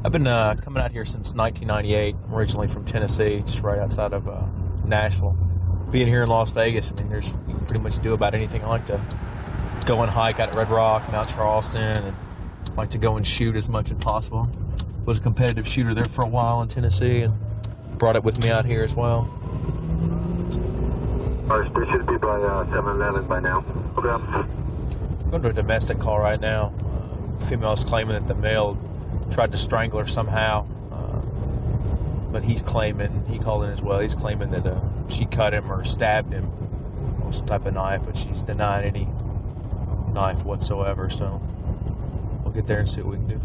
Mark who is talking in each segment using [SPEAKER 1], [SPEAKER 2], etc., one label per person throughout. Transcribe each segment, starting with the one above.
[SPEAKER 1] I've been coming out here since 1998. I'm originally from Tennessee, just right outside of Nashville. Being here in Las Vegas, I mean, you can pretty much do about anything. I like to go and hike out at Red Rock, Mount Charleston, and like to go and shoot as much as possible. Was a competitive shooter there for a while in Tennessee, and brought it with me out here as well.
[SPEAKER 2] They should be by 7-11 by now. Okay.
[SPEAKER 1] I'm going to a domestic call right now. Female is claiming that the male tried to strangle her somehow, but he called in as well. He's claiming that she cut him or stabbed him with some type of knife, but she's denying any knife whatsoever. So we'll get there and see what we can do.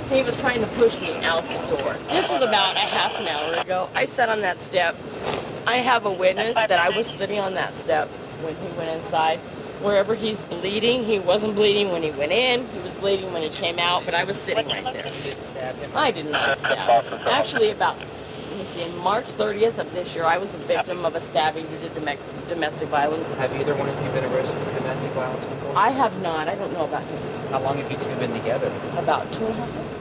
[SPEAKER 3] He was trying to push me out the door. This was about a half an hour ago. I sat on that step. I have a witness that I was sitting on that step when he went inside. Wherever he's bleeding, he wasn't bleeding when he went in. He was bleeding when he came out, but I was sitting right there. I did not stab him. Actually, in March 30th of this year, I was a victim of a stabbing due to domestic violence.
[SPEAKER 4] Have either one of you been arrested for domestic violence before?
[SPEAKER 3] I have not. I don't know about him.
[SPEAKER 4] How long have you two been together?
[SPEAKER 3] About 2.5 years.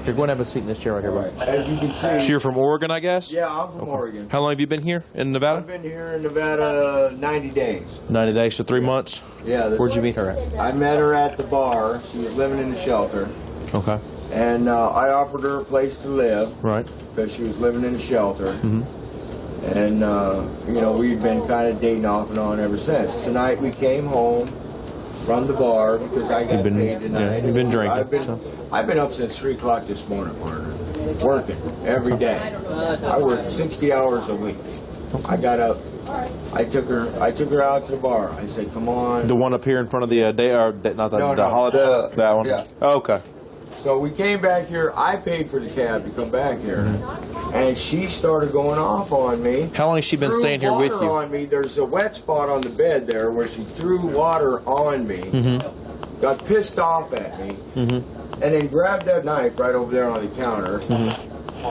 [SPEAKER 1] You're going to have a seat in this chair right here, right?
[SPEAKER 5] As you can see.
[SPEAKER 1] So you're from Oregon, I guess?
[SPEAKER 5] Yeah, I'm from Oregon.
[SPEAKER 1] How long have you been here in Nevada?
[SPEAKER 5] I've been here in Nevada 90 days.
[SPEAKER 1] 90 days, so 3 months?
[SPEAKER 5] Yeah.
[SPEAKER 1] Where'd you meet her at?
[SPEAKER 5] I met her at the bar. She was living in the shelter.
[SPEAKER 1] Okay.
[SPEAKER 5] And I offered her a place to live.
[SPEAKER 1] Right.
[SPEAKER 5] Because she was living in a shelter.
[SPEAKER 1] Mm-hmm.
[SPEAKER 5] And, we'd been kind of dating off and on ever since. Tonight we came home from the bar because I got paid tonight.
[SPEAKER 1] Yeah, you've been drinking.
[SPEAKER 5] I've been up since 3 o'clock this morning, partner. Working every day. I work 60 hours a week. I got up. I took her out to the bar. I said, "Come on."
[SPEAKER 1] The one up here in front of the Holiday. That one.
[SPEAKER 5] Yeah.
[SPEAKER 1] Okay.
[SPEAKER 5] So we came back here. I paid for the cab to come back here, and she started going off on me.
[SPEAKER 1] How long has she been staying here with you?
[SPEAKER 5] On me. There's a wet spot on the bed there where she threw water on me. Got pissed off at me, and then grabbed that knife right over there on the counter,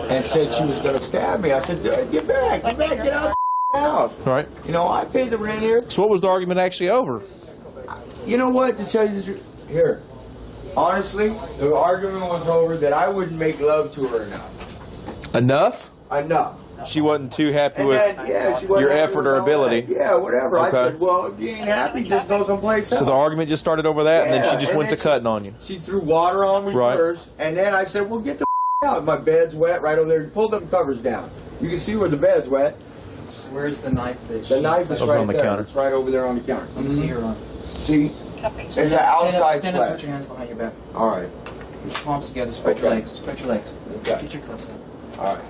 [SPEAKER 5] and said she was going to stab me. I said, "Get back, get out of the house."
[SPEAKER 1] Right.
[SPEAKER 5] I paid the rent here.
[SPEAKER 1] So what was the argument actually over?
[SPEAKER 5] You know what? To tell you the truth, here. Honestly, the argument was over that I wouldn't make love to her enough.
[SPEAKER 1] Enough?
[SPEAKER 5] Enough.
[SPEAKER 1] She wasn't too happy with
[SPEAKER 5] she wasn't
[SPEAKER 1] your
[SPEAKER 5] happy
[SPEAKER 1] effort
[SPEAKER 5] with
[SPEAKER 1] or
[SPEAKER 5] all
[SPEAKER 1] ability.
[SPEAKER 5] that. Yeah, whatever.
[SPEAKER 1] Okay.
[SPEAKER 5] I said, well, if you ain't happy, just go someplace else.
[SPEAKER 1] So the argument just started over that, and then
[SPEAKER 5] Yeah,
[SPEAKER 1] she just
[SPEAKER 5] and
[SPEAKER 1] went to
[SPEAKER 5] then
[SPEAKER 1] cutting on you.
[SPEAKER 5] She threw water on me
[SPEAKER 1] Right.
[SPEAKER 5] first, and then I said, well, get the out. My bed's wet right over there. Pull them covers down. You can see where the bed's wet.
[SPEAKER 4] Where's the knife that
[SPEAKER 5] The knife is
[SPEAKER 1] Over
[SPEAKER 5] right
[SPEAKER 1] on the
[SPEAKER 5] there.
[SPEAKER 1] counter.
[SPEAKER 5] It's right over there on the counter.
[SPEAKER 4] Let me see your arm.
[SPEAKER 5] See? It's an outside
[SPEAKER 4] Stand up, put
[SPEAKER 5] slash.
[SPEAKER 4] your hands behind your back.
[SPEAKER 5] All right.
[SPEAKER 4] Put your palms together, spread your
[SPEAKER 5] Okay.
[SPEAKER 4] legs. Spread your legs.
[SPEAKER 5] Okay.
[SPEAKER 4] Get your cuffs up.
[SPEAKER 5] All right.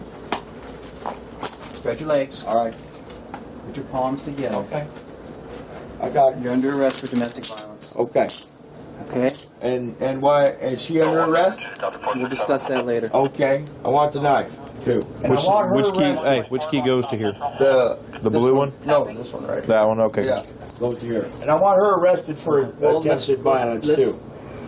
[SPEAKER 4] Spread your legs.
[SPEAKER 5] All right.
[SPEAKER 4] Put your palms together.
[SPEAKER 5] Okay. I got it.
[SPEAKER 4] You're under arrest for domestic violence.
[SPEAKER 5] Okay.
[SPEAKER 4] Okay?
[SPEAKER 5] And why is she under arrest?
[SPEAKER 4] We'll discuss that later.
[SPEAKER 5] Okay. I want the knife too. And I want her
[SPEAKER 1] Which key?
[SPEAKER 5] arrested.
[SPEAKER 1] Hey, which key goes to here?
[SPEAKER 5] The
[SPEAKER 1] blue one?
[SPEAKER 5] No, this one right.
[SPEAKER 1] That one. Okay.
[SPEAKER 5] Yeah, goes to here. And I want her arrested for attempted violence too.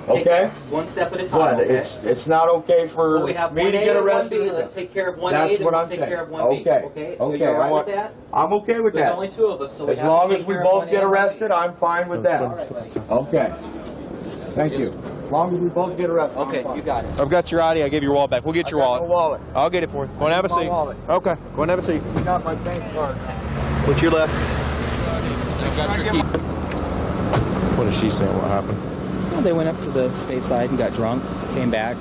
[SPEAKER 5] Okay.
[SPEAKER 4] One step at a time.
[SPEAKER 5] What?
[SPEAKER 4] Okay?
[SPEAKER 5] It's not okay for
[SPEAKER 4] Well, we have
[SPEAKER 5] me
[SPEAKER 4] one
[SPEAKER 5] to
[SPEAKER 4] A
[SPEAKER 5] get
[SPEAKER 4] and one
[SPEAKER 5] arrested.
[SPEAKER 4] B. Let's take care of one A,
[SPEAKER 5] That's
[SPEAKER 4] then
[SPEAKER 5] what
[SPEAKER 4] we'll
[SPEAKER 5] I'm
[SPEAKER 4] take
[SPEAKER 5] saying.
[SPEAKER 4] care of one B.
[SPEAKER 5] Okay.
[SPEAKER 4] Okay?
[SPEAKER 5] Okay.
[SPEAKER 4] Are you all right
[SPEAKER 5] I want-
[SPEAKER 4] with that?
[SPEAKER 5] I'm okay with
[SPEAKER 4] There's
[SPEAKER 5] that.
[SPEAKER 4] only two of us, so we
[SPEAKER 5] As
[SPEAKER 4] have
[SPEAKER 5] long
[SPEAKER 4] to
[SPEAKER 5] as
[SPEAKER 4] take
[SPEAKER 5] we
[SPEAKER 4] care of
[SPEAKER 5] both
[SPEAKER 4] one A
[SPEAKER 5] get
[SPEAKER 4] and one B.
[SPEAKER 5] arrested, I'm fine with that.
[SPEAKER 4] All right, buddy.
[SPEAKER 5] Okay. Thank you. As long as we both get arrested. I'm
[SPEAKER 4] Okay,
[SPEAKER 5] fine.
[SPEAKER 4] you got it.
[SPEAKER 1] I've got your ID. I gave you your wallet back. We'll get your
[SPEAKER 5] I got
[SPEAKER 1] wallet.
[SPEAKER 5] no wallet.
[SPEAKER 1] I'll get it for you. Go and have a
[SPEAKER 5] My
[SPEAKER 1] seat.
[SPEAKER 5] wallet.
[SPEAKER 1] Okay. Go and have a seat.
[SPEAKER 5] I got my bank card.
[SPEAKER 1] What's your left? I've got your key. What is she saying? What happened?
[SPEAKER 6] Well, they went up to the stateside and got drunk, came back,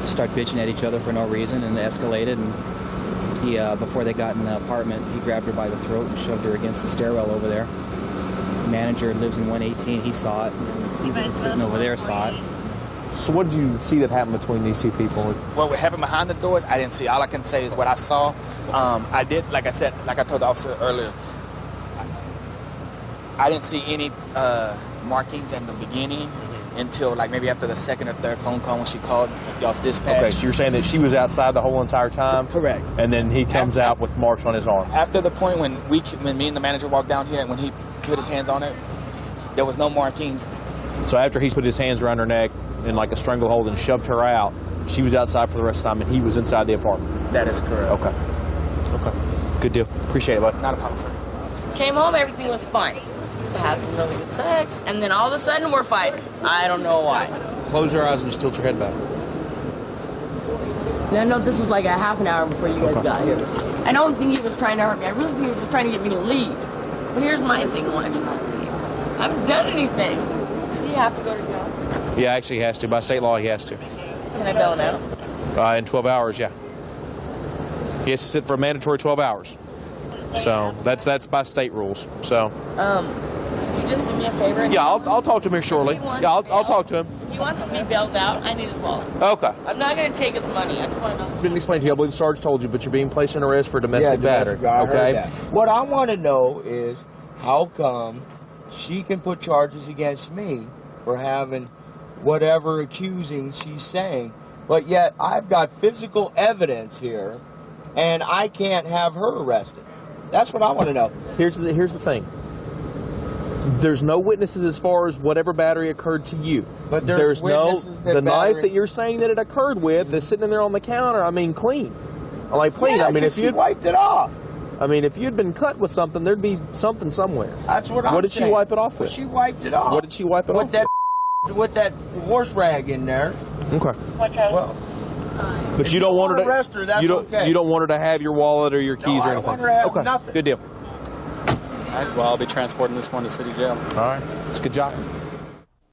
[SPEAKER 6] started bitching at each other for no reason, and it escalated. And he, before they got in the apartment, he grabbed her by the throat and shoved her against the stairwell over there. The manager lives in 118. He saw it. And people sitting over there saw it.
[SPEAKER 1] So what did you see that happened between these two people?
[SPEAKER 7] What happened behind the doors, I didn't see. All I can say is what I saw. I did, like I said, like I told the officer earlier, I didn't see any markings in the beginning until like maybe after the second or third phone call when she called y'all's dispatch.
[SPEAKER 1] Okay, so you're saying that she was outside the whole entire time?
[SPEAKER 7] Correct.
[SPEAKER 1] And then he comes out with marks on his arm.
[SPEAKER 7] After the point when me and the manager walked down here and when he put his hands on it, there was no markings.
[SPEAKER 1] So after he put his hands around her neck in like a stranglehold and shoved her out, she was outside for the rest of the time and he was inside the apartment.
[SPEAKER 7] That is correct.
[SPEAKER 1] Okay. Okay. Good deal. Appreciate it, bud.
[SPEAKER 7] Not a problem, sir.
[SPEAKER 3] Came home, everything was fine. Had some really good sex, and then all of a sudden we're fighting. I don't know why.
[SPEAKER 1] Close your eyes and just tilt your head back.
[SPEAKER 3] No, this was like a half an hour before you guys
[SPEAKER 1] Okay.
[SPEAKER 3] got here. I don't think he was trying to hurt me. I really think he was just trying to get me to leave. But here's my thing, why should I leave? I haven't done anything. Does he have to go to jail?
[SPEAKER 1] Yeah, actually he has to. By state law, he has to.
[SPEAKER 3] Can I bail him out?
[SPEAKER 1] In 12 hours, yeah. He has to sit for a mandatory 12 hours. So that's by state rules. So
[SPEAKER 3] Could you just do me a favor? And
[SPEAKER 1] yeah,
[SPEAKER 3] tell him
[SPEAKER 1] I'll talk to him here shortly.
[SPEAKER 3] if he wants
[SPEAKER 1] Yeah, I'll
[SPEAKER 3] bail?
[SPEAKER 1] talk to him.
[SPEAKER 3] If he wants to be bailed out, I need his wallet.
[SPEAKER 1] Okay.
[SPEAKER 3] I'm not going to take his money. I just want to know.
[SPEAKER 1] Didn't explain to you. I believe Sarge told you, but you're being placed in arrest for domestic battery.
[SPEAKER 5] I heard
[SPEAKER 1] Okay.
[SPEAKER 5] that. What I want to know is how come she can put charges against me for having whatever accusing she's saying, but yet I've got physical evidence here, and I can't have her arrested. That's what I want to know.
[SPEAKER 1] Here's the thing. There's no witnesses as far as whatever battery occurred to you.
[SPEAKER 5] But there's witnesses that
[SPEAKER 1] the
[SPEAKER 5] battery-
[SPEAKER 1] knife that you're saying that it occurred with that's sitting in there on the counter. I mean, clean. I'm like, please.
[SPEAKER 5] Yeah,
[SPEAKER 1] I mean,
[SPEAKER 5] 'cause
[SPEAKER 1] if
[SPEAKER 5] she
[SPEAKER 1] you,
[SPEAKER 5] wiped it off.
[SPEAKER 1] I mean, if you'd been cut with something, there'd be something somewhere.
[SPEAKER 5] That's what I'm
[SPEAKER 1] What did she
[SPEAKER 5] saying.
[SPEAKER 1] wipe it off
[SPEAKER 5] Well,
[SPEAKER 1] with?
[SPEAKER 5] she wiped it off.
[SPEAKER 1] What did she wipe it
[SPEAKER 5] with
[SPEAKER 1] off
[SPEAKER 5] that with that horse rag in there?
[SPEAKER 1] Okay.
[SPEAKER 5] Well,
[SPEAKER 1] But
[SPEAKER 5] If
[SPEAKER 1] you don't
[SPEAKER 5] you
[SPEAKER 1] want her
[SPEAKER 5] wanna
[SPEAKER 1] to
[SPEAKER 5] arrest her, that's
[SPEAKER 1] you don't
[SPEAKER 5] okay.
[SPEAKER 1] you don't want her to have your wallet or your keys
[SPEAKER 5] I
[SPEAKER 1] or
[SPEAKER 5] don't
[SPEAKER 1] anything.
[SPEAKER 5] want her to have
[SPEAKER 1] okay.
[SPEAKER 5] nothing.
[SPEAKER 1] Good deal.
[SPEAKER 6] All right, well, I'll be transporting this one to city jail.
[SPEAKER 1] All right. It's a good job.